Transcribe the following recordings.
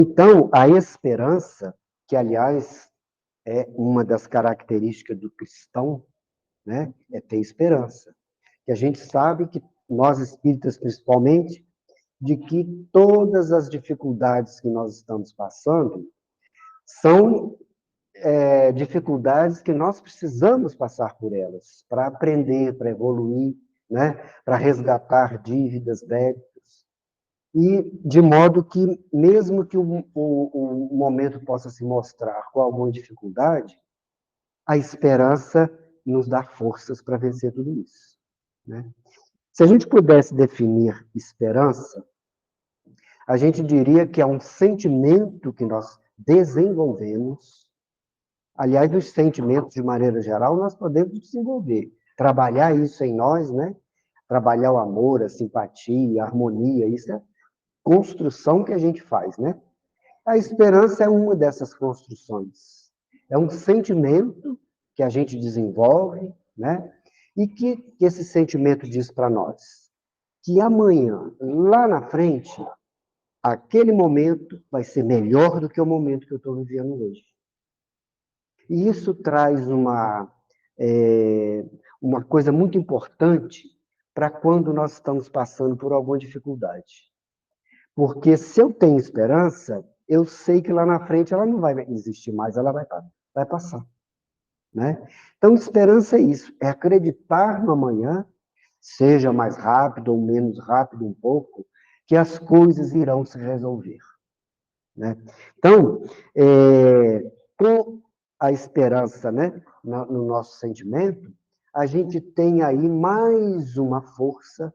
Então, a esperança, que, aliás, é uma das características do cristão, né, é ter esperança. Que a gente sabe que, nós espíritas principalmente, de que todas as dificuldades que nós estamos passando são dificuldades que nós precisamos passar por elas, para aprender, para evoluir, né, para resgatar dívidas, débitos. E de modo que, mesmo que o momento possa se mostrar com alguma dificuldade, a esperança nos dá forças para vencer tudo isso, né? Se a gente pudesse definir esperança, a gente diria que é um sentimento que nós desenvolvemos. Aliás, os sentimentos, de maneira geral, nós podemos desenvolver. Trabalhar isso em nós, né? Trabalhar o amor, a simpatia, a harmonia, isso é construção que a gente faz, né? A esperança é uma dessas construções. É um sentimento que a gente desenvolve, né? E que esse sentimento diz para nós que amanhã, lá na frente, aquele momento vai ser melhor do que o momento que eu estou vivendo hoje. E isso traz uma coisa muito importante para quando nós estamos passando por alguma dificuldade. Porque se eu tenho esperança, eu sei que lá na frente ela não vai existir mais, ela vai passar, né? Então, esperança é isso, é acreditar no amanhã, seja mais rápido ou menos rápido um pouco, que as coisas irão se resolver, né? Então, com a esperança, né, no nosso sentimento, a gente tem aí mais uma força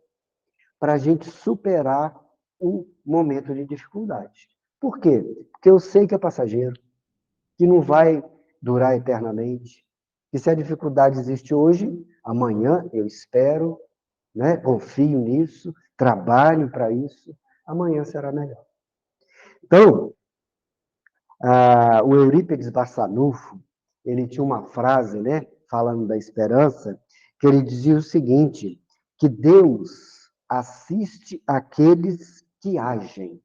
para a gente superar um momento de dificuldade. Por quê? Porque eu sei que é passageiro, que não vai durar eternamente, que se a dificuldade existe hoje, amanhã eu espero, né, confio nisso, trabalho para isso, amanhã será melhor. Então, o Eurípides Barçanufo, ele tinha uma frase, né, falando da esperança, que ele dizia o seguinte, que Deus assiste aqueles que agem,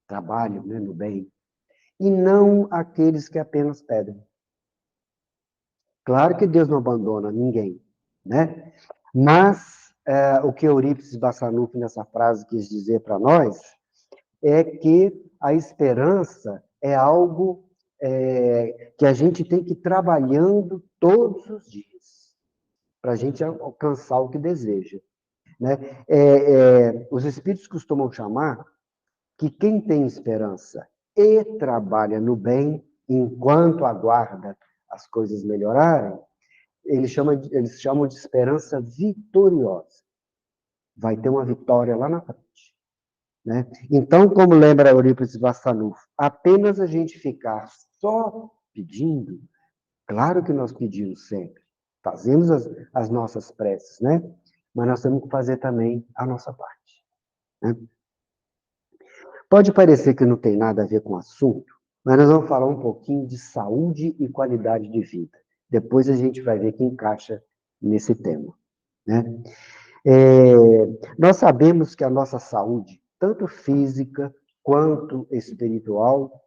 trabalham, né, no bem, e não aqueles que apenas pedem. Claro que Deus não abandona ninguém, né? Mas o que Eurípides Barçanufo nessa frase quis dizer para nós é que a esperança é algo que a gente tem que ir trabalhando todos os dias para a gente alcançar o que deseja, né? Os espíritos costumam chamar que quem tem esperança e trabalha no bem enquanto aguarda as coisas melhorarem, eles chamam de esperança vitoriosa. Vai ter uma vitória lá na frente, né? Então, como lembra Eurípides Barçanufo, apenas a gente ficar só pedindo, claro que nós pedimos sempre, fazemos as nossas preces, né? Mas nós temos que fazer também a nossa parte, né? Pode parecer que não tem nada a ver com o assunto, mas nós vamos falar um pouquinho de saúde e qualidade de vida. Depois a gente vai ver que encaixa nesse tema, né? Nós sabemos que a nossa saúde, tanto física quanto espiritual,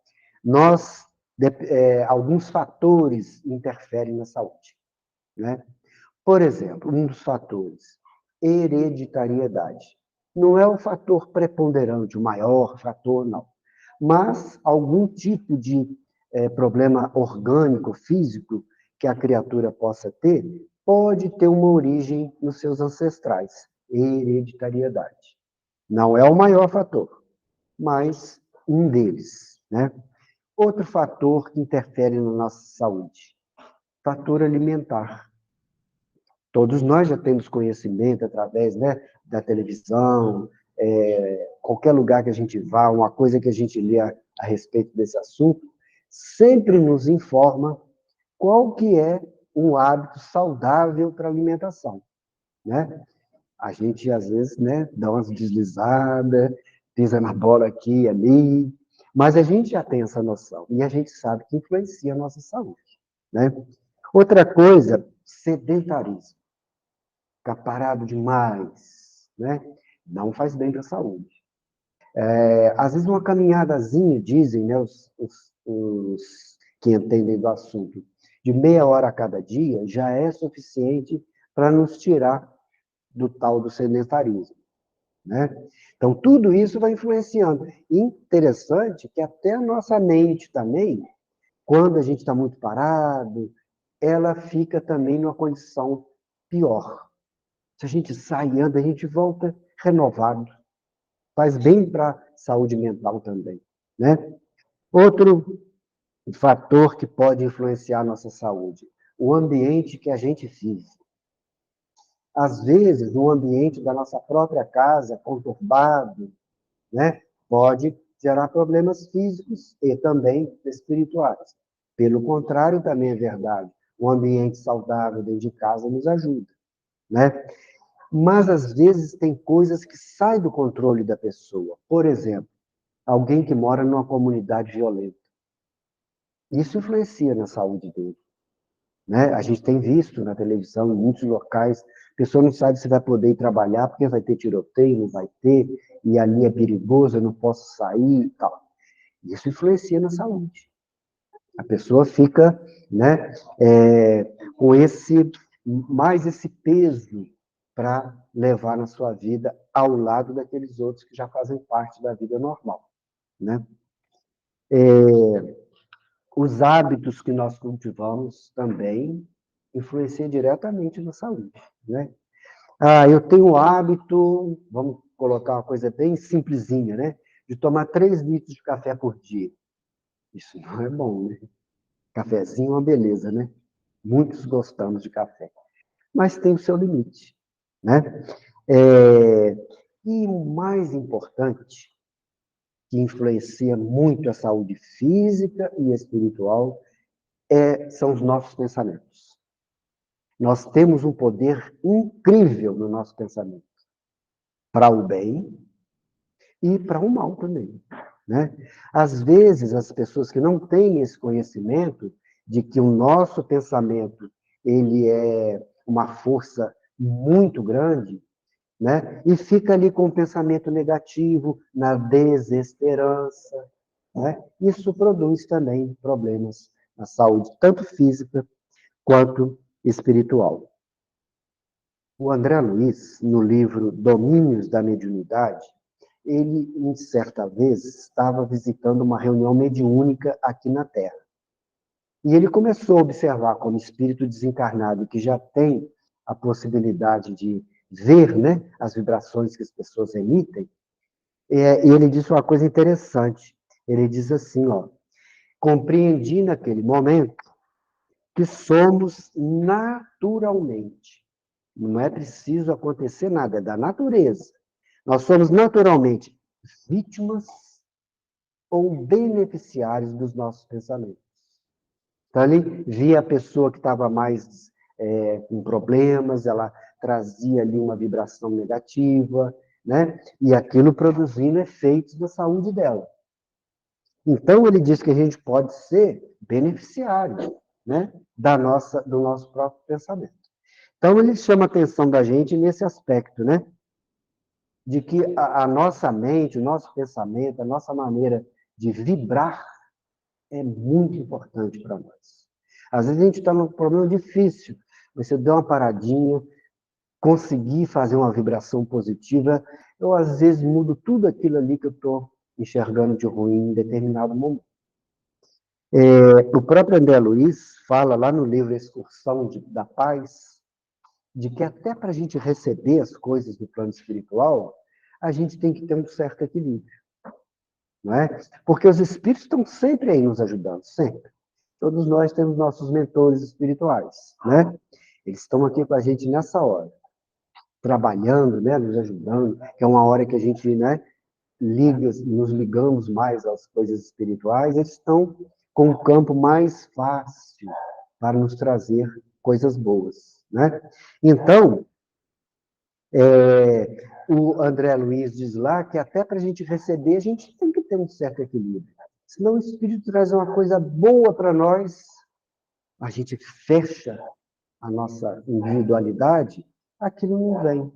alguns fatores interferem na saúde, né? Por exemplo, um dos fatores, hereditariedade. Não é o fator preponderante, o maior fator, não. Mas algum tipo de problema orgânico, físico, que a criatura possa ter, pode ter uma origem nos seus ancestrais. Hereditariedade. Não é o maior fator, mas um deles, né? Outro fator que interfere na nossa saúde, fator alimentar. Todos nós já temos conhecimento através, né, da televisão, qualquer lugar que a gente vá, uma coisa que a gente lê a respeito desse assunto, sempre nos informa qual que é um hábito saudável para a alimentação, né? A gente, às vezes, né, dá umas deslizadas, pisa na bola aqui e ali, mas a gente já tem essa noção, e a gente sabe que influencia a nossa saúde, né? Outra coisa, sedentarismo. Ficar parado demais, né? Não faz bem para a saúde. Às vezes uma caminhadazinha, dizem, né, os que entendem do assunto, de meia hora a cada dia já é suficiente para nos tirar do tal do sedentarismo, né? Então, tudo isso vai influenciando. Interessante que até a nossa mente também, quando a gente está muito parado, ela fica também numa condição pior. Se a gente sai e anda, a gente volta renovado. Faz bem para a saúde mental também, né? Outro fator que pode influenciar a nossa saúde, o ambiente que a gente vive. Às vezes, o ambiente da nossa própria casa, conturbado, né, pode gerar problemas físicos e também espirituais. Pelo contrário, também é verdade. Um ambiente saudável dentro de casa nos ajuda, né? Mas, às vezes, tem coisas que saem do controle da pessoa. Por exemplo, alguém que mora numa comunidade violenta. Isso influencia na saúde dele, né? A gente tem visto na televisão, em muitos locais, a pessoa não sabe se vai poder ir trabalhar, porque vai ter tiroteio, não vai ter, e ali é perigoso, eu não posso sair e tal. Isso influencia na saúde. A pessoa fica, né, com mais esse peso para levar na sua vida ao lado daqueles outros que já fazem parte da vida normal, né? Os hábitos que nós cultivamos também influenciam diretamente na saúde, né? Eu tenho o hábito, vamos colocar uma coisa bem simplesinha, né? De tomar 3 litros de café por dia. Isso não é bom, né? Cafezinho é uma beleza, né? Muitos gostamos de café, mas tem o seu limite, né? É, E o mais importante, que influencia muito a saúde física e espiritual, são os nossos pensamentos. Nós temos um poder incrível no nosso pensamento, para o bem e para o mal também, né? Às vezes, as pessoas que não têm esse conhecimento de que o nosso pensamento ele é uma força muito grande, né? E fica ali com o pensamento negativo, na desesperança, né? Isso produz também problemas na saúde, tanto física quanto espiritual. O André Luiz, no livro Domínios da Mediunidade, ele, em certa vez, estava visitando uma reunião mediúnica aqui na Terra. E ele começou a observar como espírito desencarnado, que já tem a possibilidade de ver, né, as vibrações que as pessoas emitem, e ele disse uma coisa interessante. Ele diz assim, ó, compreendi naquele momento que somos naturalmente. Não é preciso acontecer nada, é da natureza. Nós somos naturalmente vítimas ou beneficiários dos nossos pensamentos. Então, ele via a pessoa que estava mais com problemas, ela trazia ali uma vibração negativa, né? E aquilo produzindo efeitos na saúde dela. Então, ele diz que a gente pode ser beneficiário, né? Do nosso próprio pensamento. Então, ele chama a atenção da gente nesse aspecto, né? De que a nossa mente, o nosso pensamento, a nossa maneira de vibrar é muito importante para nós. Às vezes a gente está num problema difícil, você dá uma paradinha, conseguir fazer uma vibração positiva, eu às vezes mudo tudo aquilo ali que eu estou enxergando de ruim em determinado momento. O próprio André Luiz fala lá no livro Excursão da Paz, de que até para a gente receber as coisas do plano espiritual, a gente tem que ter um certo equilíbrio, não é? Porque os espíritos estão sempre aí nos ajudando, sempre. Todos nós temos nossos mentores espirituais, né? Eles estão aqui com a gente nessa hora, trabalhando, né, nos ajudando, que é uma hora que a gente, né, nos ligamos mais às coisas espirituais, eles estão com um campo mais fácil para nos trazer coisas boas, né? Então, o André Luiz diz lá que até para a gente receber, a gente tem que ter um certo equilíbrio. Senão o Espírito traz uma coisa boa para nós, a gente fecha a nossa individualidade, aquilo não vem.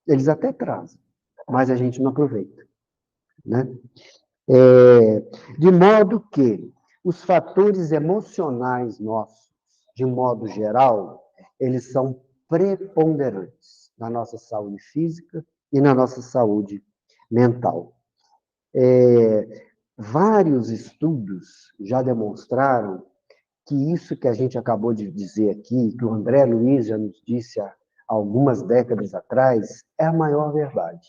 Eles até trazem, mas a gente não aproveita. né? De modo que os fatores emocionais nossos, de modo geral, eles são preponderantes na nossa saúde física e na nossa saúde mental. Vários estudos já demonstraram que isso que a gente acabou de dizer aqui, que o André Luiz já nos disse há algumas décadas atrás, é a maior verdade,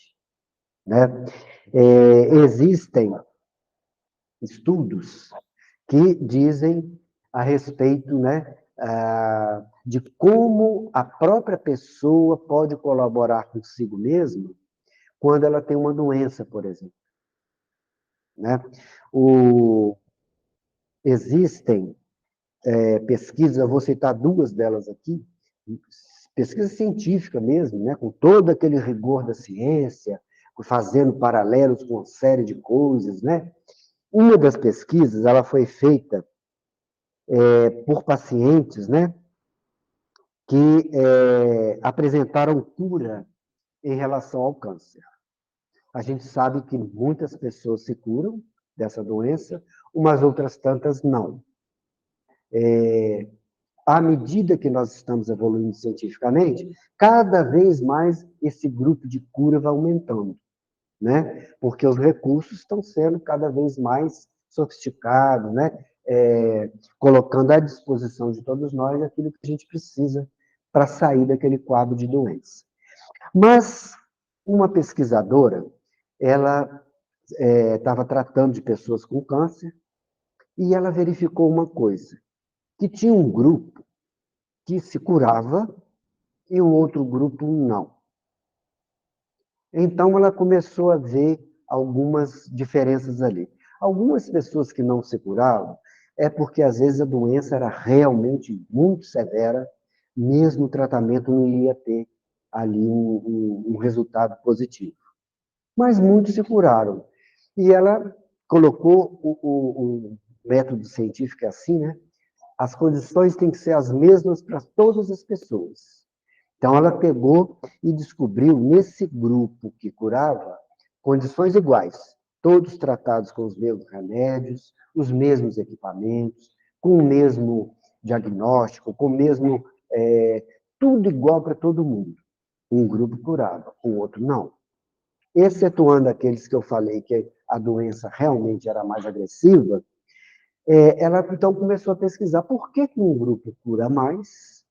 né? Existem estudos que dizem a respeito, né, de como a própria pessoa pode colaborar consigo mesma quando ela tem uma doença, por exemplo, né? Existem pesquisas, eu vou citar duas delas aqui, pesquisa científica mesmo, né, com todo aquele rigor da ciência, fazendo paralelos com uma série de coisas, né? Uma das pesquisas, ela foi feita por pacientes, né, que apresentaram cura em relação ao câncer. A gente sabe que muitas pessoas se curam dessa doença, umas outras tantas não. À medida que nós estamos evoluindo cientificamente, cada vez mais esse grupo de cura vai aumentando, né? Porque os recursos estão sendo cada vez mais sofisticados, né? Colocando à disposição de todos nós aquilo que a gente precisa para sair daquele quadro de doença. Mas uma pesquisadora, ela estava tratando de pessoas com câncer e ela verificou uma coisa, que tinha um grupo que se curava e o outro grupo não. Então, ela começou a ver algumas diferenças ali. Algumas pessoas que não se curavam é porque, às vezes, a doença era realmente muito severa, mesmo o tratamento não ia ter ali um resultado positivo. Mas muitos se curaram. E ela colocou o método científico assim, né? As condições têm que ser as mesmas para todas as pessoas. Então, ela pegou e descobriu, nesse grupo que curava, condições iguais, todos tratados com os mesmos remédios, os mesmos equipamentos, com o mesmo diagnóstico, com o mesmo. Tudo igual para todo mundo. Um grupo curava, o outro não. Excetuando aqueles que eu falei que a doença realmente era mais agressiva, ela então começou a pesquisar por que um grupo cura mais,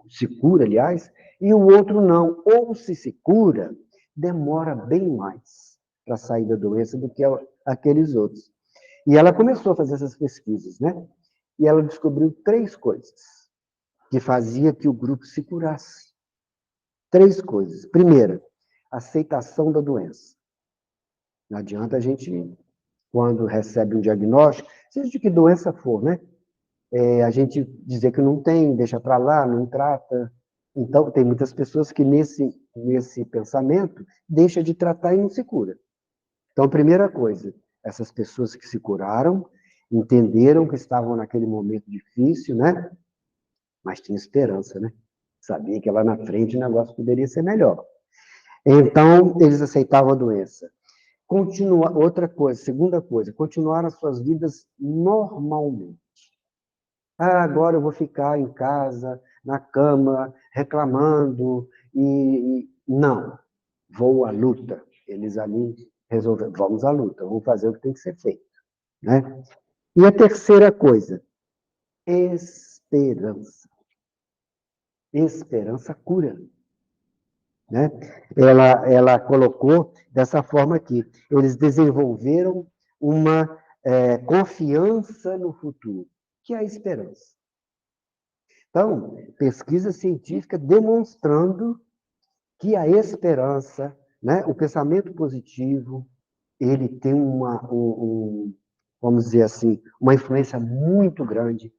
se cura, aliás, e o outro não. Ou se cura, demora bem mais para sair da doença do que aqueles outros. E ela começou a fazer essas pesquisas, né? E ela descobriu três coisas que fazia que o grupo se curasse. Três coisas. Primeira, aceitação da doença. Não adianta a gente, quando recebe um diagnóstico, seja de que doença for, né? A gente dizer que não tem, deixa para lá, não trata. Então, tem muitas pessoas que nesse pensamento deixa de tratar e não se cura. Então, primeira coisa, essas pessoas que se curaram, entenderam que estavam naquele momento difícil, né? Mas tinha esperança, né? Sabia que lá na frente o negócio poderia ser melhor. Então, eles aceitavam a doença. Outra coisa, segunda coisa, continuaram as suas vidas normalmente. Agora eu vou ficar em casa, na cama, reclamando, não, vou à luta. Eles ali resolveram, vamos à luta, vamos fazer o que tem que ser feito. Né? E a terceira coisa, esperança. Esperança cura. Né? Ela colocou dessa forma aqui, eles desenvolveram uma confiança no futuro, que é a esperança. Então, pesquisa científica demonstrando que a esperança, né, o pensamento positivo, ele tem vamos dizer assim, uma influência muito grande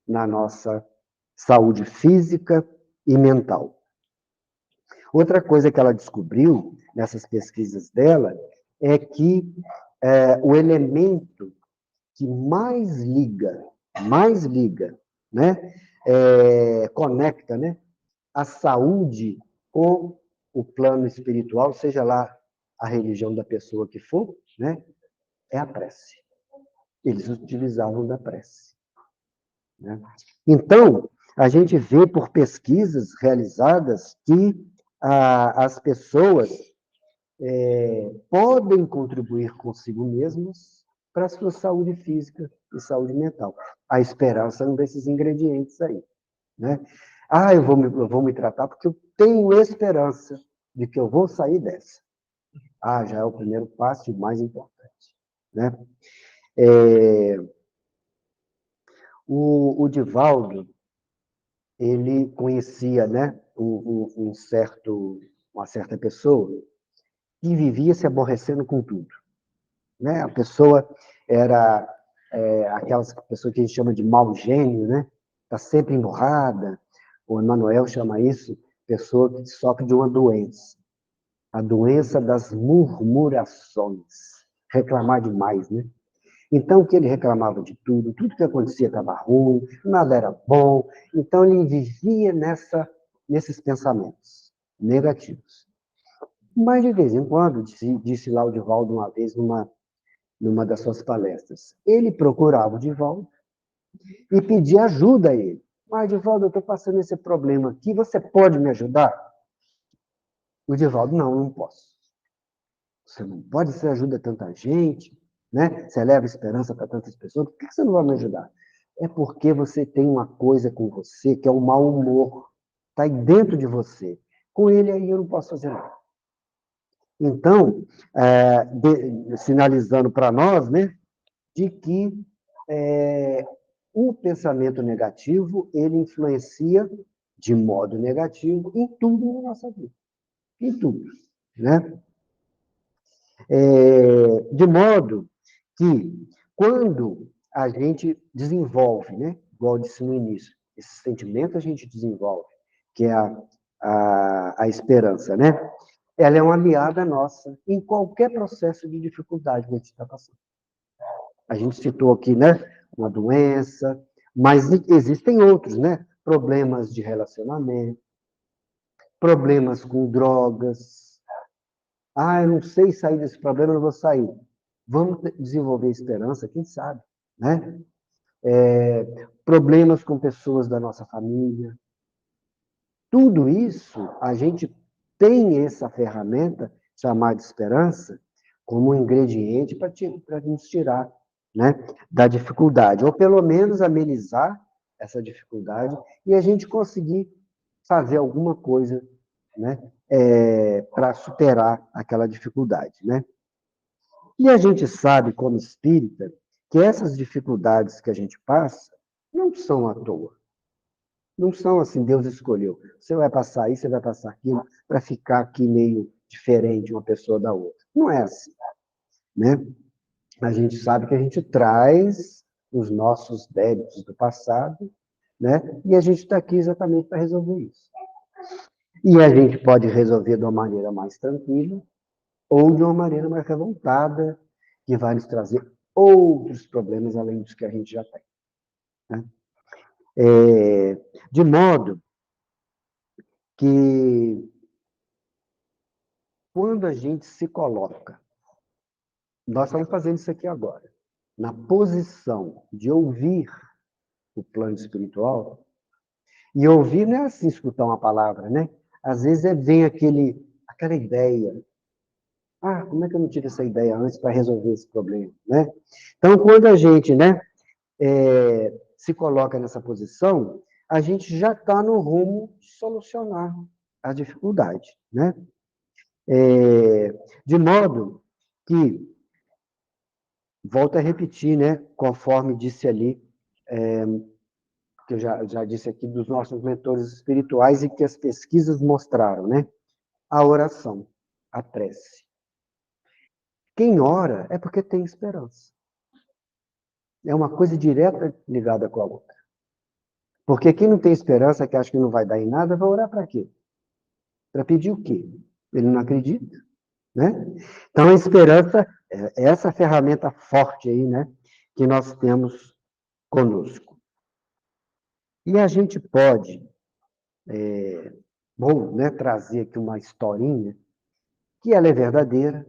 na nossa saúde física e mental. Outra coisa que ela descobriu nessas pesquisas dela é que o elemento que mais liga, né, conecta, né, a saúde com o plano espiritual, seja lá a religião da pessoa que for, né? É a prece. Eles utilizavam da prece, né? Então, a gente vê por pesquisas realizadas que as pessoas podem contribuir consigo mesmas para a sua saúde física e saúde mental. A esperança é um desses ingredientes aí, né? Ah, eu vou me tratar porque eu tenho esperança de que eu vou sair dessa. Ah, já é o primeiro passo e o mais importante, né? O Divaldo, ele conhecia, né, uma certa pessoa que vivia se aborrecendo com tudo, né? A pessoa era aquelas pessoas que a gente chama de mau gênio, né? Está sempre emburrada. O Emmanuel chama isso pessoa que sofre de uma doença, a doença das murmurações, reclamar demais, né? Então, que ele reclamava de tudo, tudo que acontecia estava ruim, nada era bom. Então, ele vivia nesses pensamentos negativos. Mas, de vez em quando, disse lá o Divaldo uma vez numa das suas palestras, ele procurava o Divaldo e pedia ajuda a ele. Mas, Divaldo, eu estou passando esse problema aqui, você pode me ajudar? O Divaldo, não, não posso. Você não pode, você ajuda tanta gente, né? Você leva esperança para tantas pessoas, por que você não vai me ajudar? É porque você tem uma coisa com você, que é o mau humor. Está aí dentro de você. Com ele aí eu não posso fazer nada. Então, sinalizando para nós, né, de que o pensamento negativo, ele influencia de modo negativo em tudo na nossa vida. Em tudo, né? De modo que, quando a gente desenvolve, né, igual eu disse no início, esse sentimento a gente desenvolve, que é a esperança, né? Ela é uma aliada nossa em qualquer processo de dificuldade que a gente está passando. A gente citou aqui, né, uma doença, mas existem outros, né? Problemas de relacionamento, problemas com drogas. Ah, eu não sei sair desse problema, eu não vou sair. Vamos desenvolver esperança, quem sabe, né? Problemas com pessoas da nossa família. Tudo isso, a gente tem essa ferramenta chamada esperança como um ingrediente para nos tirar, né, da dificuldade, ou pelo menos amenizar essa dificuldade e a gente conseguir fazer alguma coisa, né, para superar aquela dificuldade, né? E a gente sabe, como espírita, que essas dificuldades que a gente passa não são à toa. Não são assim, Deus escolheu. Você vai passar isso, você vai passar aquilo, para ficar aqui meio diferente uma pessoa da outra. Não é assim, né? A gente sabe que a gente traz os nossos débitos do passado, né? E a gente está aqui exatamente para resolver isso. E a gente pode resolver de uma maneira mais tranquila ou de uma maneira mais revoltada, que vai nos trazer outros problemas além dos que a gente já tem, né? De modo que, quando a gente se coloca, nós estamos fazendo isso aqui agora, na posição de ouvir o plano espiritual, e ouvir não é assim escutar uma palavra, né? Às vezes vem aquela ideia. Ah, como é que eu não tive essa ideia antes para resolver esse problema, né? Então, quando a gente, né, se coloca nessa posição, a gente já está no rumo de solucionar a dificuldade, né? De modo que, volto a repetir, né, conforme disse ali, que eu já disse aqui dos nossos mentores espirituais e que as pesquisas mostraram, né? A oração, a prece. Quem ora é porque tem esperança. É uma coisa direta ligada com a outra. Porque quem não tem esperança, que acha que não vai dar em nada, vai orar para quê? Para pedir o quê? Ele não acredita, né? Então, a esperança é essa ferramenta forte aí, né? Que nós temos conosco. E a gente pode, bom, né, trazer aqui uma historinha, que ela é verdadeira,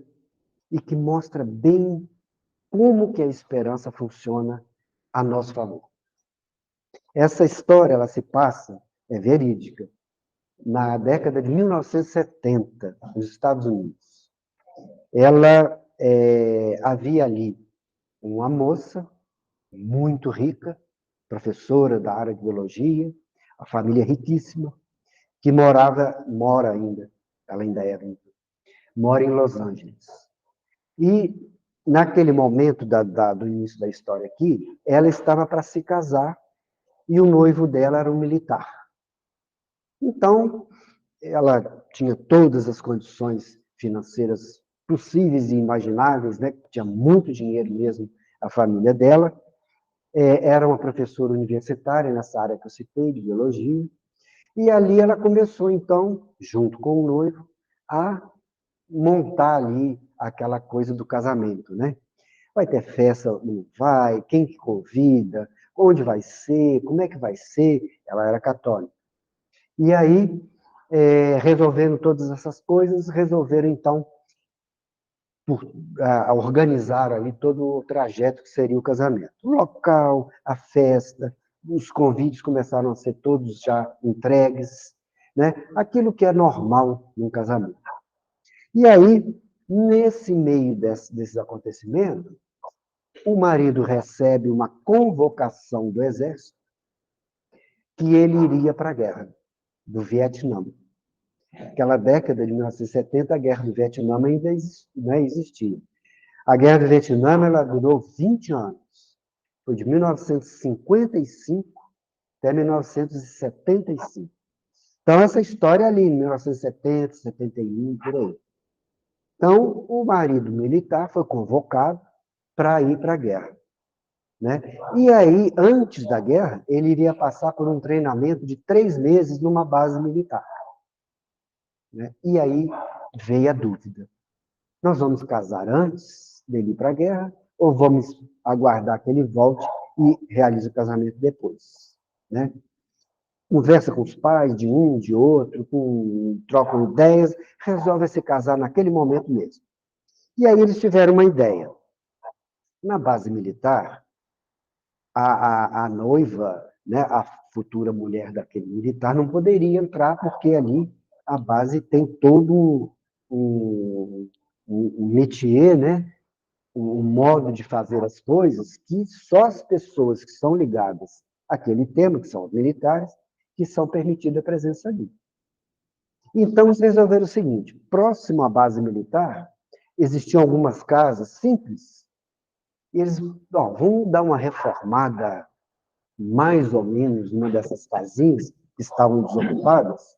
e que mostra bem como que a esperança funciona a nosso favor. Essa história, ela se passa, é verídica, na década de 1970, nos Estados Unidos. Havia ali uma moça muito rica, professora da área de biologia, a família riquíssima, que mora ainda, ela ainda é viva, mora em Los Angeles. E, naquele momento do início da história aqui, ela estava para se casar e o noivo dela era um militar. Então, ela tinha todas as condições financeiras possíveis e imagináveis, né? Tinha muito dinheiro mesmo, a família dela. Era uma professora universitária nessa área que eu citei, de biologia, e ali ela começou, então, junto com o noivo, a montar ali aquela coisa do casamento, né? Vai ter festa, não vai? Quem que convida? Onde vai ser? Como é que vai ser? Ela era católica. E aí, resolvendo todas essas coisas, resolveram, então, organizar ali todo o trajeto que seria o casamento. O local, a festa, os convites começaram a ser todos já entregues, né? Aquilo que é normal num casamento. E aí, nesse meio desses acontecimentos, o marido recebe uma convocação do exército que ele iria para a guerra do Vietnã. Naquela década de 1970, a guerra do Vietnã ainda não existia. A guerra do Vietnã ela durou 20 anos. Foi de 1955 até 1975. Então, essa história é ali, em 1970, 71, por aí. Então, o marido militar foi convocado para ir para a guerra. Né? E aí, antes da guerra, ele iria passar por um treinamento de 3 meses numa base militar. Né? E aí veio a dúvida. Nós vamos casar antes dele ir para a guerra ou vamos aguardar que ele volte e realize o casamento depois? Né? Conversa com os pais de um, de outro, trocam ideias, resolve se casar naquele momento mesmo. E aí eles tiveram uma ideia. Na base militar, a noiva, né, a futura mulher daquele militar, não poderia entrar, porque ali a base tem todo um métier, né, um modo de fazer as coisas que só as pessoas que são ligadas àquele tema, que são os militares, que são permitidas a presença ali. Então, eles resolveram o seguinte: próximo à base militar, existiam algumas casas simples, e eles, vamos dar uma reformada mais ou menos numa dessas casinhas que estavam desocupadas,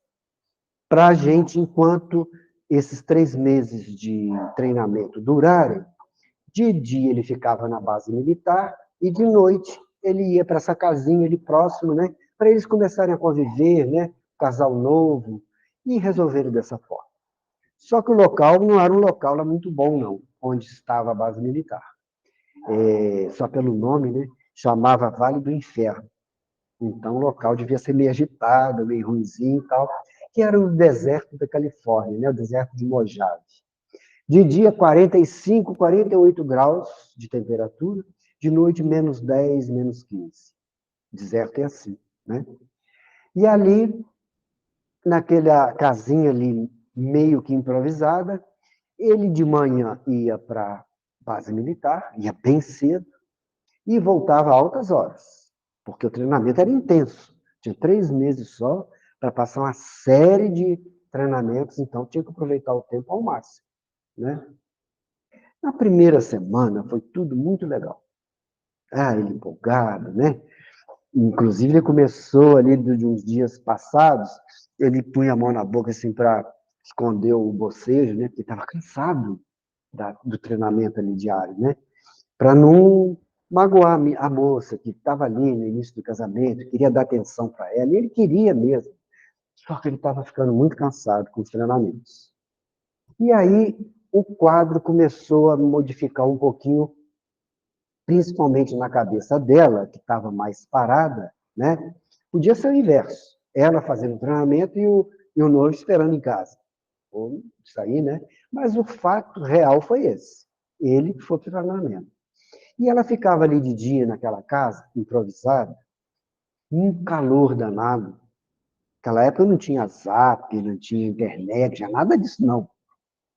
para a gente, enquanto esses 3 meses de treinamento durarem, de dia ele ficava na base militar e de noite ele ia para essa casinha ali próximo, né, para eles começarem a conviver, né, casal novo, e resolveram dessa forma. Só que o local não era um local lá muito bom, não, onde estava a base militar. Só pelo nome, né, chamava Vale do Inferno. Então, o local devia ser meio agitado, meio ruinzinho e tal, que era o deserto da Califórnia, né? O deserto de Mojave. De dia, 45, 48 graus de temperatura, de noite, menos 10, menos 15. Deserto é assim, né? E ali, naquela casinha ali, meio que improvisada, ele de manhã ia para a base militar, ia bem cedo, e voltava a altas horas, porque o treinamento era intenso. Tinha 3 meses só para passar uma série de treinamentos, então tinha que aproveitar o tempo ao máximo. Né? Na primeira semana foi tudo muito legal. Ele empolgado, né? Inclusive, ele começou ali de uns dias passados, ele punha a mão na boca assim para esconder o bocejo, né? Porque estava cansado do treinamento ali diário, né? Para não magoar a moça que estava ali no início do casamento, queria dar atenção para ela, e ele queria mesmo, só que ele estava ficando muito cansado com os treinamentos. E aí o quadro começou a modificar um pouquinho, principalmente na cabeça dela, que estava mais parada, né? Podia ser o inverso, ela fazendo treinamento e o noivo esperando em casa. Ou isso aí, né? Mas o fato real foi esse. Ele foi para o treinamento. E ela ficava ali de dia naquela casa, improvisada, um calor danado. Naquela época não tinha zap, não tinha internet, não tinha nada disso, não.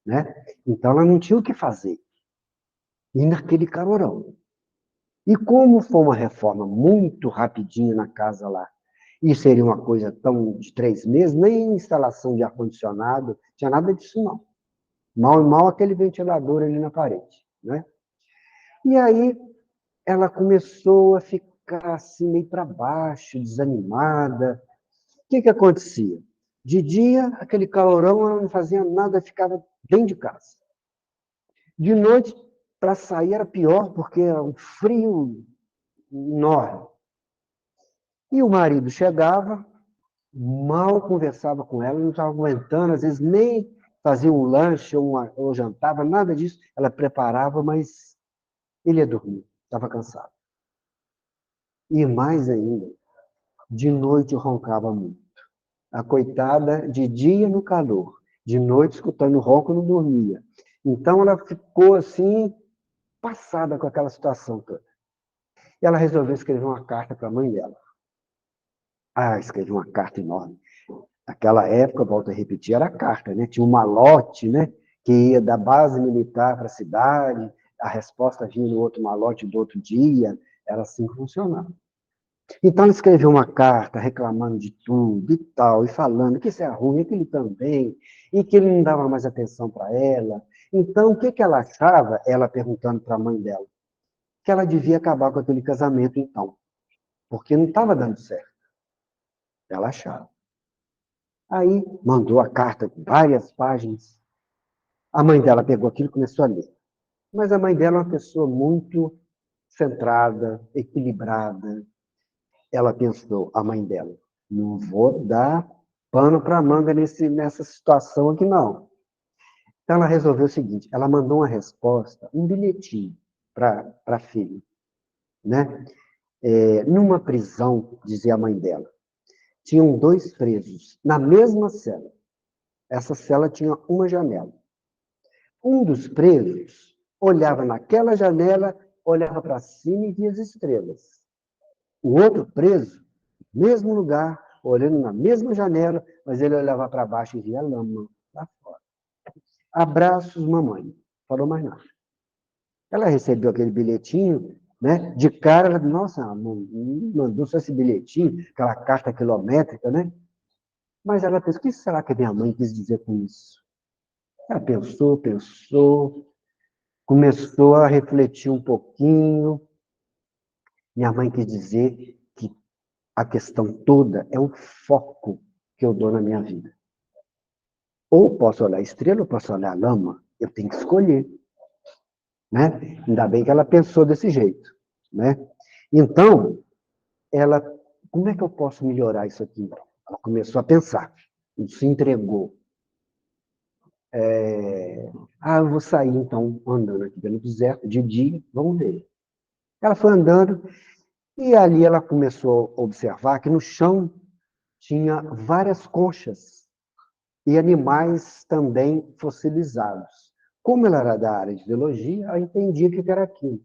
Né? Então ela não tinha o que fazer. E naquele calorão. E como foi uma reforma muito rapidinha na casa lá, e seria uma coisa tão de 3 meses, nem instalação de ar-condicionado, tinha nada disso, não. Mal e mal aquele ventilador ali na parede. Né? E aí ela começou a ficar assim meio para baixo, desanimada. O que acontecia? De dia, aquele calorão, ela não fazia nada, ficava dentro de casa. De noite, para sair era pior, porque era um frio enorme. E o marido chegava, mal conversava com ela, não estava aguentando, às vezes nem fazia um lanche ou jantava, nada disso. Ela preparava, mas ele ia dormir, estava cansado. E mais ainda, de noite roncava muito. A coitada, de dia no calor, de noite escutando ronco, não dormia. Então ela ficou assim, passada com aquela situação toda. E ela resolveu escrever uma carta para a mãe dela. Ah, escreveu uma carta enorme. Naquela época, volto a repetir, era carta, né? Tinha um malote, né? Que ia da base militar para a cidade, a resposta vinha no outro malote do outro dia, era assim que funcionava. Então, ele escreveu uma carta reclamando de tudo e tal, e falando que isso é ruim, que ele também, e que ele não dava mais atenção para ela. Então, o que ela achava, ela perguntando para a mãe dela? Que ela devia acabar com aquele casamento, então, porque não estava dando certo. Ela achava. Aí, mandou a carta com várias páginas. A mãe dela pegou aquilo e começou a ler. Mas a mãe dela é uma pessoa muito centrada, equilibrada. Ela pensou, a mãe dela, não vou dar pano para manga nessa situação aqui, não. Então, ela resolveu o seguinte, ela mandou uma resposta, um bilhetinho para a filha. Né? Numa prisão, dizia a mãe dela, tinham 2 presos na mesma cela. Essa cela tinha uma janela. Um dos presos olhava naquela janela, olhava para cima e via as estrelas. O outro preso, mesmo lugar, olhando na mesma janela, mas ele olhava para baixo e via lama lá fora. Abraços, mamãe. Falou mais nada. Ela recebeu aquele bilhetinho, né? De cara, ela, nossa, mandou só esse bilhetinho, aquela carta quilométrica, né? Mas ela pensou, o que será que a minha mãe quis dizer com isso? Ela pensou, começou a refletir um pouquinho. Minha mãe quis dizer que a questão toda é o foco que eu dou na minha vida. Ou posso olhar a estrela, ou posso olhar a lama. Eu tenho que escolher. Né? Ainda bem que ela pensou desse jeito. Né? Então, ela, como é que eu posso melhorar isso aqui? Ela começou a pensar, se entregou. Eu vou sair, então, andando aqui pelo deserto, de dia, vamos ver. Ela foi andando, e ali ela começou a observar que no chão tinha várias conchas e animais também fossilizados. Como ela era da área de biologia, ela entendia o que era aquilo.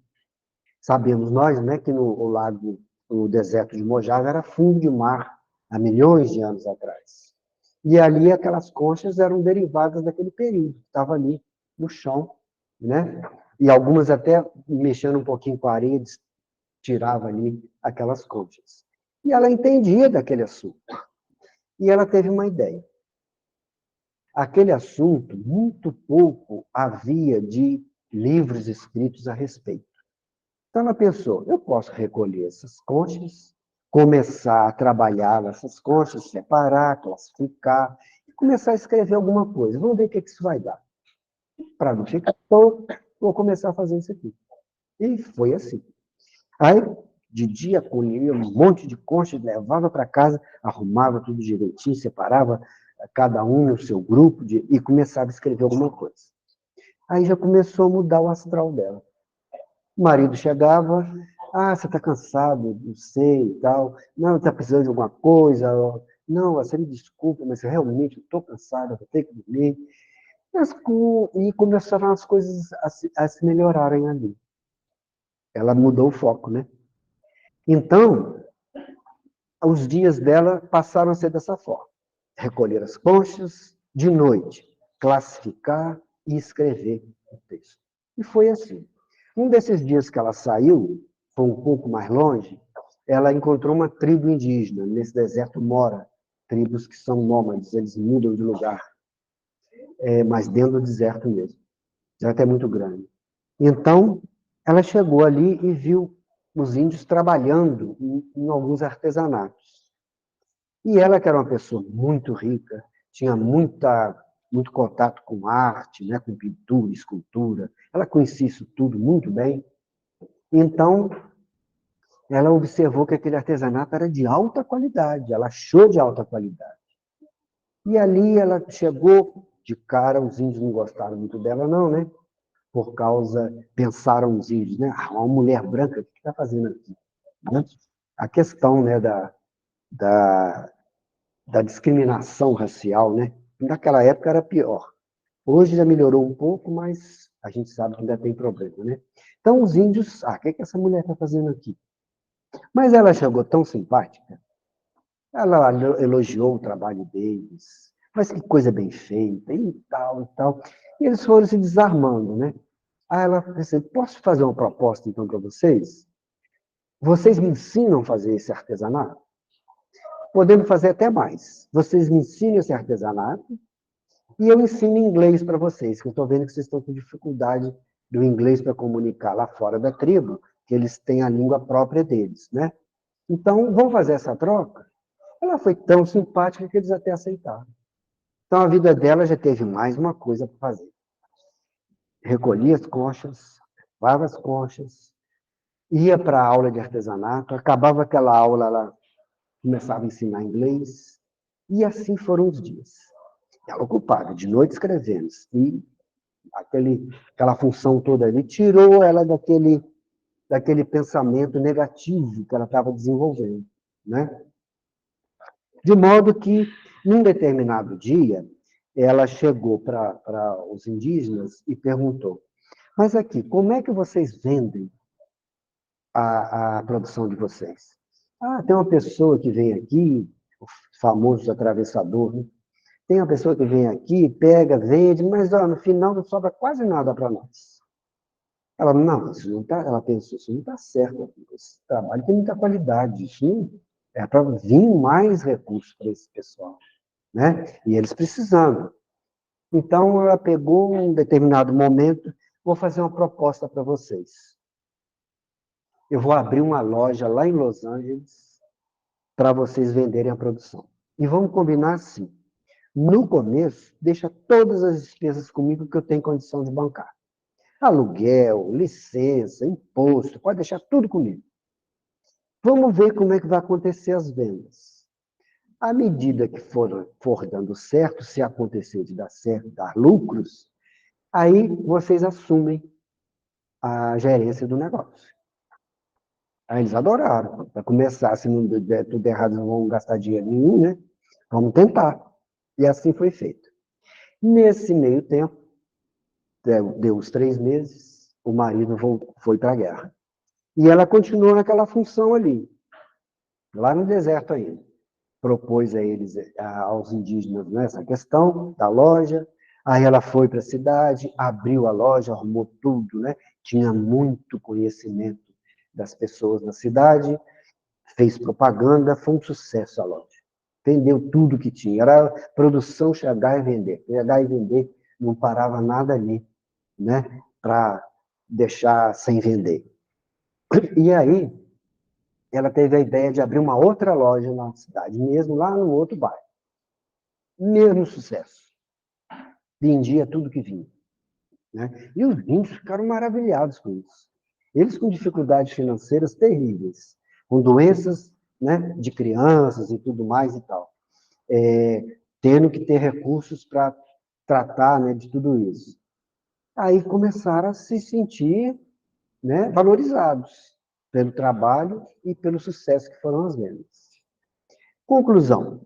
Sabemos nós, né, que no lago, o deserto de Mojave era fundo de mar há milhões de anos atrás. E ali aquelas conchas eram derivadas daquele período, que estava ali no chão, né? E algumas até mexendo um pouquinho com a areia, tirava ali aquelas conchas. E ela entendia daquele assunto. E ela teve uma ideia. Aquele assunto, muito pouco havia de livros escritos a respeito. Então ela pensou, eu posso recolher essas conchas, começar a trabalhar essas conchas, separar, classificar, e começar a escrever alguma coisa. Vamos ver o que isso vai dar. Para não ficar todo, vou começar a fazer isso aqui. E foi assim. Aí, de dia, colhia um monte de conchas, levava para casa, arrumava tudo direitinho, separava cada um no seu grupo e começava a escrever alguma coisa. Aí já começou a mudar o astral dela. O marido chegava, você está cansado, não sei e tal, não, está precisando de alguma coisa, não, você me desculpa, mas realmente estou cansado, vou ter que dormir. E começaram as coisas a se melhorarem ali. Ela mudou o foco, né? Então, os dias dela passaram a ser dessa forma. Recolher as conchas, de noite, classificar e escrever o texto. E foi assim. Um desses dias que ela saiu, foi um pouco mais longe, ela encontrou uma tribo indígena. Nesse deserto mora tribos que são nômades, eles mudam de lugar, mas dentro do deserto mesmo. O deserto é muito grande. Então, ela chegou ali e viu os índios trabalhando em alguns artesanatos. E ela, que era uma pessoa muito rica, tinha muito contato com arte, né, com pintura, escultura, ela conhecia isso tudo muito bem. Então, ela observou que aquele artesanato era de alta qualidade, ela achou de alta qualidade. E ali ela chegou de cara, os índios não gostaram muito dela, não, né? Por causa, pensaram os índios, né? Ah, uma mulher branca, o que está fazendo aqui? Né? A questão, né, da, da discriminação racial, né? Naquela época era pior. Hoje já melhorou um pouco, mas a gente sabe que ainda tem problema, né? Então os índios, o que é que essa mulher está fazendo aqui? Mas ela chegou tão simpática, ela elogiou o trabalho deles, mas que coisa bem feita, e tal, e tal. E eles foram se desarmando, né? Aí ela disse, posso fazer uma proposta então para vocês? Vocês me ensinam a fazer esse artesanato? Podemos fazer até mais. Vocês me ensinam esse artesanato e eu ensino inglês para vocês, que eu estou vendo que vocês estão com dificuldade do inglês para comunicar lá fora da tribo, que eles têm a língua própria deles, né? Então, vamos fazer essa troca? Ela foi tão simpática que eles até aceitaram. Então, a vida dela já teve mais uma coisa para fazer. Recolhia as conchas, lavava as conchas, ia para a aula de artesanato, acabava aquela aula, ela começava a ensinar inglês, e assim foram os dias. Ela ocupada, de noite escrevendo, e aquela função toda ali tirou ela daquele pensamento negativo que ela estava desenvolvendo, né? De modo que, num determinado dia, ela chegou para os indígenas e perguntou, mas aqui, como é que vocês vendem a produção de vocês? Ah, tem uma pessoa que vem aqui, o famoso atravessador, né? Tem uma pessoa que vem aqui, pega, vende, mas ó, no final não sobra quase nada para nós. Ela, não, isso não tá, ela pensou, isso não está certo. Esse trabalho tem muita qualidade, isso não, é para vir mais recursos para esse pessoal, né? E eles precisando. Então, ela pegou um determinado momento, vou fazer uma proposta para vocês. Eu vou abrir uma loja lá em Los Angeles para vocês venderem a produção. E vamos combinar assim. No começo, deixa todas as despesas comigo que eu tenho condição de bancar. Aluguel, licença, imposto, pode deixar tudo comigo. Vamos ver como é que vai acontecer as vendas. À medida que for dando certo, se acontecer de dar certo, dar lucros, aí vocês assumem a gerência do negócio. Aí eles adoraram. Para começar, se não der tudo errado, não vão gastar dinheiro nenhum, né? Vamos tentar. E assim foi feito. Nesse meio tempo, deu uns 3 meses, o marido foi para a guerra. E ela continuou naquela função ali, lá no deserto ainda. Propôs a eles, aos indígenas, né, essa questão da loja. Aí ela foi para a cidade, abriu a loja, arrumou tudo, né? Tinha muito conhecimento das pessoas na cidade, fez propaganda, foi um sucesso a loja. Vendeu tudo que tinha. Era produção, chegar e vender. Chegar e vender, não parava nada ali, né? Para deixar sem vender. E aí, ela teve a ideia de abrir uma outra loja na cidade, mesmo lá no outro bairro. Mesmo sucesso. Vendia tudo que vinha. Né? E os índios ficaram maravilhados com isso. Eles com dificuldades financeiras terríveis, com doenças, né, de crianças e tudo mais e tal. Tendo que ter recursos para tratar, né, de tudo isso. Aí começaram a se sentir, né, valorizados pelo trabalho e pelo sucesso que foram as vendas. Conclusão,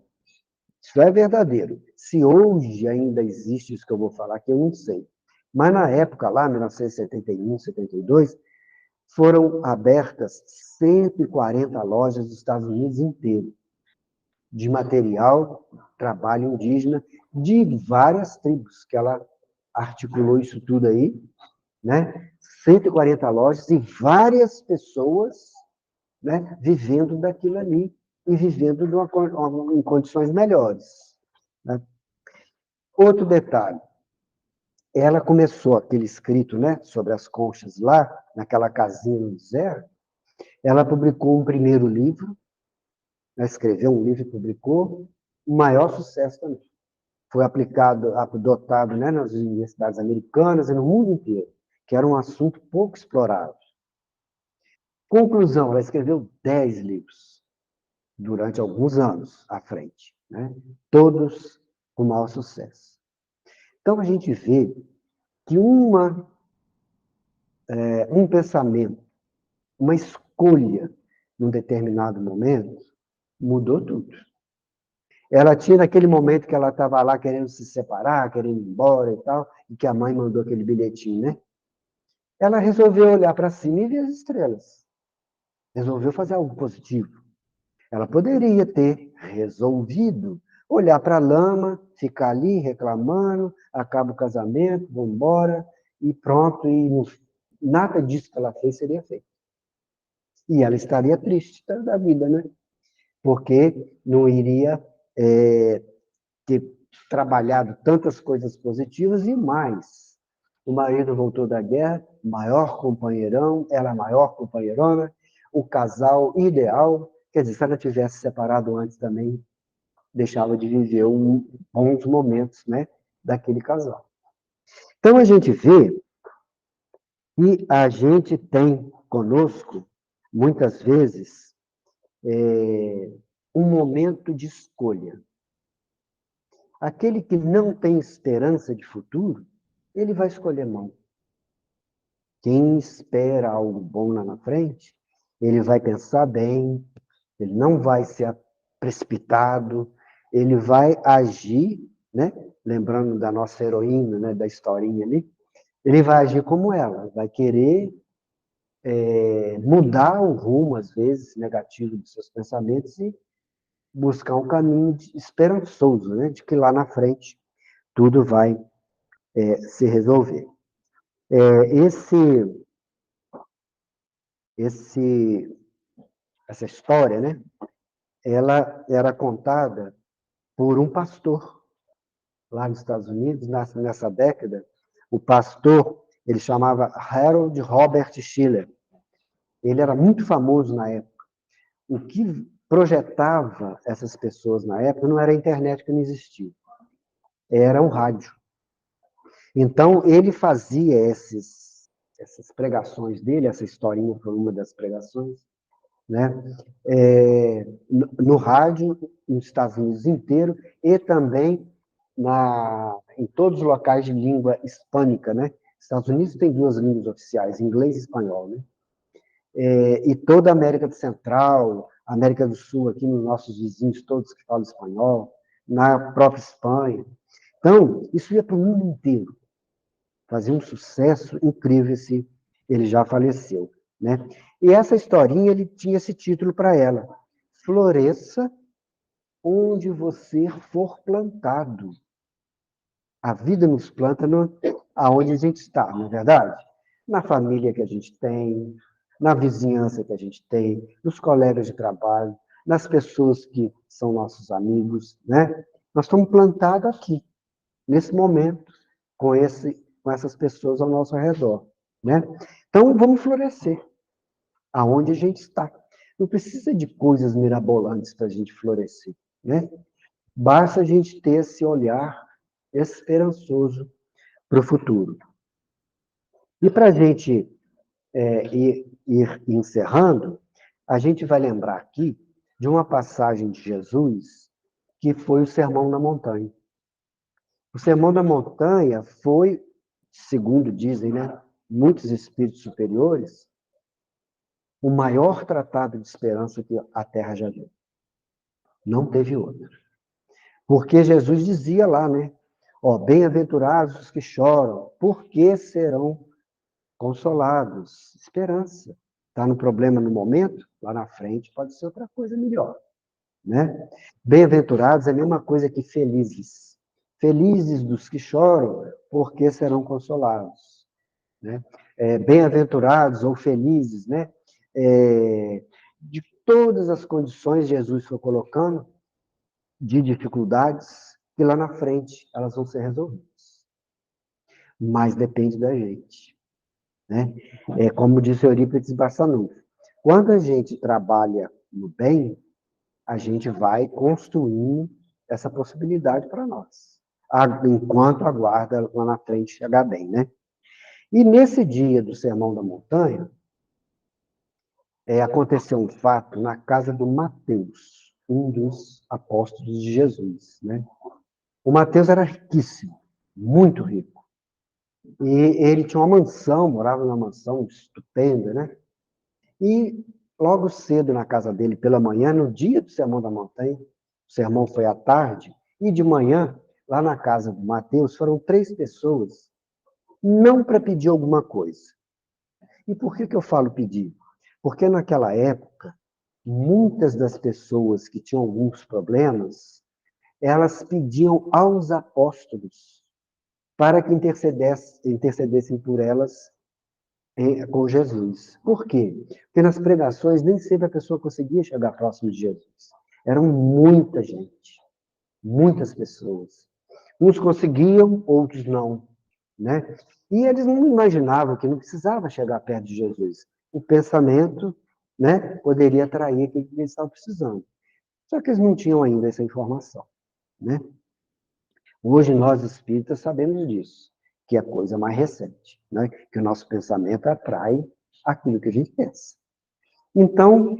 isso é verdadeiro. se hoje ainda existe isso que eu vou falar, que eu não sei. Mas na época, lá, 1971, 72, foram abertas 140 lojas dos Estados Unidos inteiro, de material, trabalho indígena, de várias tribos, que ela articulou isso tudo aí, né? 140 lojas e várias pessoas, né, vivendo daquilo ali e vivendo em condições melhores. Né? Outro detalhe, ela começou aquele escrito, né, sobre as conchas lá, naquela casinha no deserto, ela publicou um primeiro livro, né, escreveu um livro e publicou, o maior sucesso também. Foi adotado, né, nas universidades americanas e no mundo inteiro, que era um assunto pouco explorado. Conclusão, ela escreveu 10 livros durante alguns anos à frente, né? Todos com maior sucesso. Então, a gente vê que um pensamento, uma escolha, num determinado momento, mudou tudo. Ela tinha, naquele momento que ela estava lá querendo se separar, querendo ir embora e tal, e que a mãe mandou aquele bilhetinho, né? Ela resolveu olhar para cima e ver as estrelas. Resolveu fazer algo positivo. Ela poderia ter resolvido olhar para a lama, ficar ali reclamando, acaba o casamento, vou embora, e pronto, e nada disso que ela fez seria feito. E ela estaria triste da vida, né? Porque não iria ter trabalhado tantas coisas positivas e mais. O marido voltou da guerra, maior companheirão, ela maior companheirona, o casal ideal. Quer dizer, se ela tivesse separado antes também, deixava de viver bons momentos, né, daquele casal. Então a gente vê que a gente tem conosco, muitas vezes, um momento de escolha. Aquele que não tem esperança de futuro, ele vai escolher mão. Quem espera algo bom lá na frente, ele vai pensar bem, ele não vai ser precipitado, ele vai agir, né? Lembrando da nossa heroína, né? Da historinha ali, ele vai agir como ela, vai querer mudar o rumo, às vezes, negativo dos seus pensamentos e buscar um caminho esperançoso, né? De que lá na frente tudo vai se resolver. Esse, esse, essa história, né? Ela era contada por um pastor lá nos Estados Unidos, nessa década. O pastor, ele chamava Harold Robert Schiller. Ele era muito famoso na época. O que projetava essas pessoas na época não era a internet, que não existia, era o rádio. Então, ele fazia essas pregações dele, essa historinha foi uma das pregações, né? No rádio, nos Estados Unidos inteiro, e também em todos os locais de língua hispânica, né? Estados Unidos tem duas línguas oficiais, inglês e espanhol, né? E toda a América Central, América do Sul, aqui nos nossos vizinhos, todos que falam espanhol, na própria Espanha. Então, isso ia para o mundo inteiro. Fazia um sucesso incrível, ele já faleceu, né? E essa historinha, ele tinha esse título para ela: Floresça onde você for plantado. A vida nos planta aonde a gente está, não é verdade? Na família que a gente tem, na vizinhança que a gente tem, nos colegas de trabalho, nas pessoas que são nossos amigos, né? Nós estamos plantados aqui, nesse momento, com essas pessoas ao nosso redor, né? Então, vamos florescer aonde a gente está. Não precisa de coisas mirabolantes para a gente florescer, né? Basta a gente ter esse olhar esperançoso para o futuro. E para a gente ir encerrando, a gente vai lembrar aqui de uma passagem de Jesus, que foi o Sermão da Montanha. O Sermão da Montanha foi, segundo dizem, né, muitos espíritos superiores, o maior tratado de esperança que a Terra já viu. Não teve outro. Porque Jesus dizia lá, né? Ó, bem-aventurados os que choram, porque serão consolados. Esperança. Está no problema no momento, lá na frente pode ser outra coisa melhor, né? Bem-aventurados é a mesma coisa que felizes. Felizes dos que choram, porque serão consolados, né? Bem-aventurados ou felizes, né? De todas as condições Jesus foi colocando de dificuldades, que lá na frente elas vão ser resolvidas. Mas depende da gente, né? Como disse Eurípides Barçanufo, quando a gente trabalha no bem, a gente vai construindo essa possibilidade para nós, enquanto aguarda lá na frente chegar bem, né? E nesse dia do Sermão da Montanha, aconteceu um fato na casa do Mateus, um dos apóstolos de Jesus, né? O Mateus era riquíssimo, muito rico. E ele tinha uma mansão, morava numa mansão estupenda, né? E logo cedo na casa dele, pela manhã, no dia do Sermão da Montanha, o sermão foi à tarde, e de manhã, lá na casa do Mateus, foram 3 pessoas, não para pedir alguma coisa. E por que eu falo pedir? Porque naquela época, muitas das pessoas que tinham alguns problemas, elas pediam aos apóstolos para que intercedessem por elas com Jesus. Por quê? Porque nas pregações nem sempre a pessoa conseguia chegar próximo de Jesus. Eram muita gente, muitas pessoas. Uns conseguiam, outros não, né? E eles não imaginavam que não precisava chegar perto de Jesus. O pensamento, né, poderia atrair aquilo que eles estavam precisando. Só que eles não tinham ainda essa informação, né? Hoje nós espíritas sabemos disso, que é a coisa mais recente, né? Que o nosso pensamento atrai aquilo que a gente pensa. Então,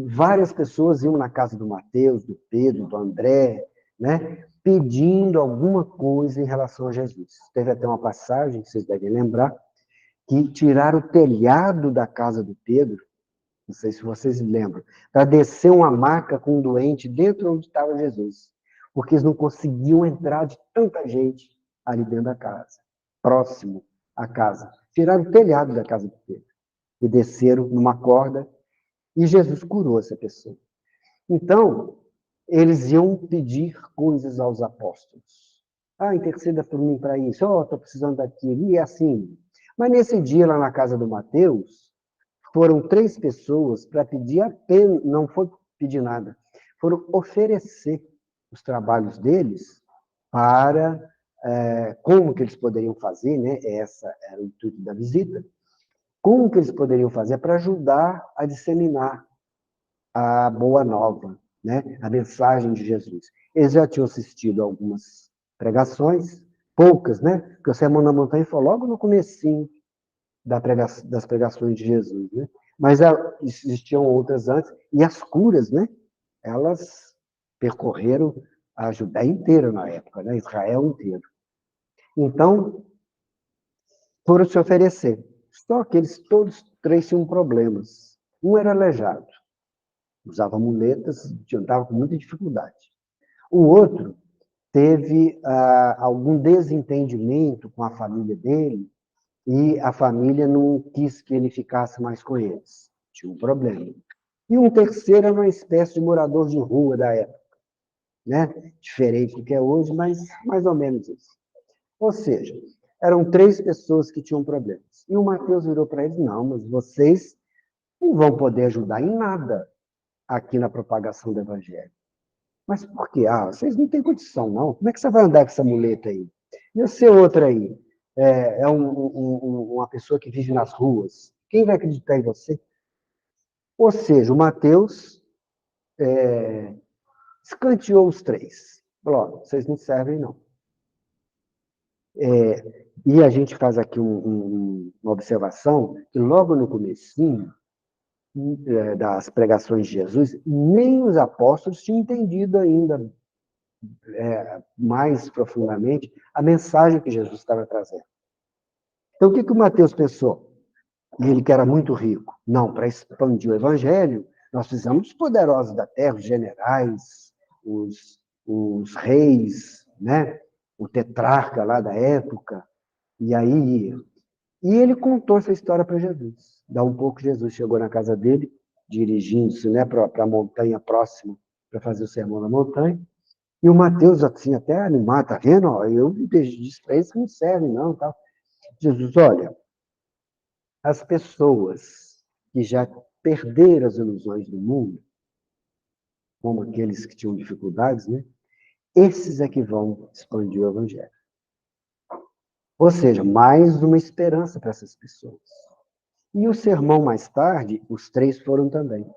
várias pessoas iam na casa do Mateus, do Pedro, do André, né? Pedindo alguma coisa em relação a Jesus. Teve até uma passagem, que vocês devem lembrar, que tiraram o telhado da casa do Pedro, não sei se vocês lembram, para descer uma maca com um doente dentro onde estava Jesus. Porque eles não conseguiam entrar de tanta gente ali dentro da casa, próximo à casa. Tiraram o telhado da casa do Pedro e desceram numa corda e Jesus curou essa pessoa. Então, eles iam pedir coisas aos apóstolos. Ah, interceda por mim para isso. Oh, estou precisando daquilo. E assim. Mas nesse dia, lá na casa do Mateus, foram 3 pessoas para pedir apenas, não foi pedir nada, foram oferecer os trabalhos deles para como que eles poderiam fazer, né? Essa era o intuito da visita. Como que eles poderiam fazer para ajudar a disseminar a boa nova, né? A mensagem de Jesus. Eles já tinham assistido a algumas pregações, poucas, né? Porque o Sermão da Montanha foi logo no comecinho das pregações de Jesus, né? Mas existiam outras antes, e as curas, né? Elas percorreram a Judéia inteira na época, né? Israel inteiro. Então, foram se oferecer. Só que eles todos 3 tinham problemas. Um era aleijado, usava muletas, estava com muita dificuldade. O outro teve algum desentendimento com a família dele, e a família não quis que ele ficasse mais com eles. Tinha um problema. E um terceiro era uma espécie de morador de rua da época, né? Diferente do que é hoje, mas mais ou menos isso. Ou seja, eram 3 pessoas que tinham problemas. E o Mateus virou para eles: não, mas vocês não vão poder ajudar em nada aqui na propagação do Evangelho. Mas por quê? Ah, vocês não têm condição, não. Como é que você vai andar com essa muleta aí? E você outra aí? Uma pessoa que vive nas ruas. Quem vai acreditar em você? Ou seja, o Mateus escanteou os 3. Falou: vocês não servem, não. E a gente faz aqui uma observação, que logo no comecinho das pregações de Jesus, nem os apóstolos tinham entendido ainda mais profundamente a mensagem que Jesus estava trazendo. Então, o que o Mateus pensou? Ele que era muito rico. Não, para expandir o evangelho, nós precisamos dos poderosos da terra, os generais, os reis, né? O tetrarca lá da época, e aí ia. E ele contou essa história para Jesus. Dá um pouco, Jesus chegou na casa dele, dirigindo-se, né, para a montanha próxima, para fazer o sermão na montanha. E o Mateus, assim, até animado, tá vendo? Ó, eu disse para eles que não servem, não. Tal. Jesus, olha, as pessoas que já perderam as ilusões do mundo, como aqueles que tinham dificuldades, né? Esses é que vão expandir o evangelho. Ou seja, mais uma esperança para essas pessoas. E o sermão mais tarde, os três foram também.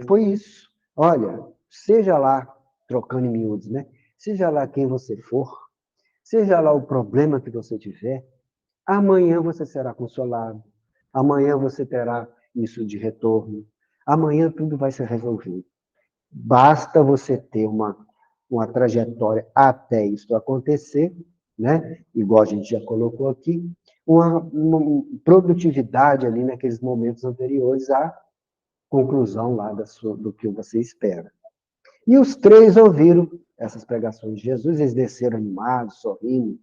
Foi isso. Olha, seja lá, trocando em miúdos, né? Seja lá quem você for, seja lá o problema que você tiver, amanhã você será consolado, amanhã você terá isso de retorno, amanhã tudo vai se resolver. Basta você ter uma trajetória até isso acontecer, né? Igual a gente já colocou aqui, uma produtividade ali naqueles momentos anteriores à conclusão lá do que você espera. E os três ouviram essas pregações de Jesus, eles desceram animados, sorrindo,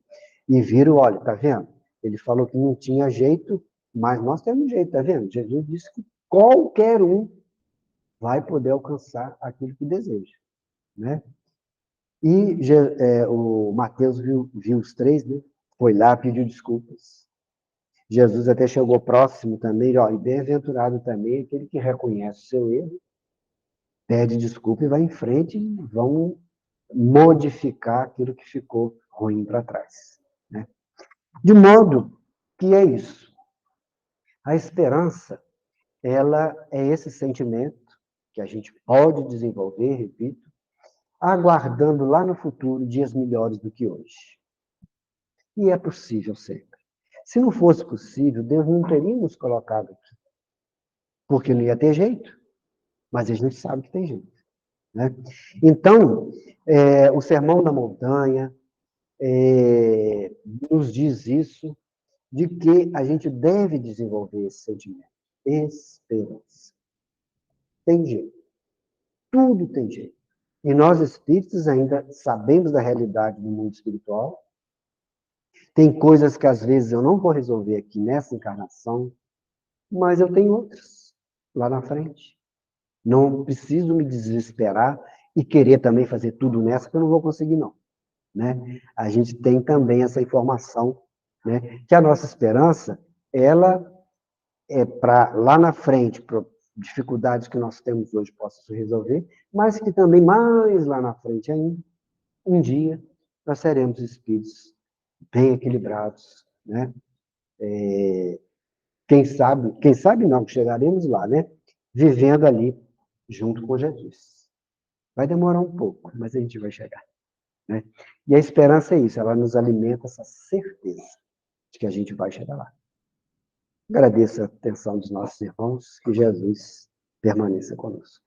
e viram, olha, tá vendo? Ele falou que não tinha jeito, mas nós temos jeito, tá vendo? Jesus disse que qualquer um vai poder alcançar aquilo que deseja, né? E o Mateus viu os três, né? Foi lá, pediu desculpas. Jesus até chegou próximo também, ó, e bem-aventurado também aquele que reconhece o seu erro, pede desculpa e vai em frente e vão modificar aquilo que ficou ruim para trás, né? De modo que é isso. A esperança, ela é esse sentimento que a gente pode desenvolver, repito, aguardando lá no futuro dias melhores do que hoje. E é possível sempre. Se não fosse possível, Deus não teria nos colocado aqui, porque não ia ter jeito, mas a gente sabe que tem jeito, né? Então, o Sermão da Montanha nos diz isso, de que a gente deve desenvolver esse sentimento. Esperança. Tem jeito. Tudo tem jeito. E nós, espíritos, ainda sabemos da realidade do mundo espiritual. Tem coisas que, às vezes, eu não vou resolver aqui nessa encarnação, mas eu tenho outras lá na frente. Não preciso me desesperar e querer também fazer tudo nessa, que eu não vou conseguir, não. Né? A gente tem também essa informação, né? Que a nossa esperança, ela é para lá na frente, para dificuldades que nós temos hoje possam se resolver, mas que também mais lá na frente ainda, um dia, nós seremos espíritos bem equilibrados, né? Quem sabe não, que chegaremos lá, né? Vivendo ali junto com Jesus. Vai demorar um pouco, mas a gente vai chegar, né? E a esperança é isso, ela nos alimenta essa certeza de que a gente vai chegar lá. Agradeço a atenção dos nossos irmãos, que Jesus permaneça conosco.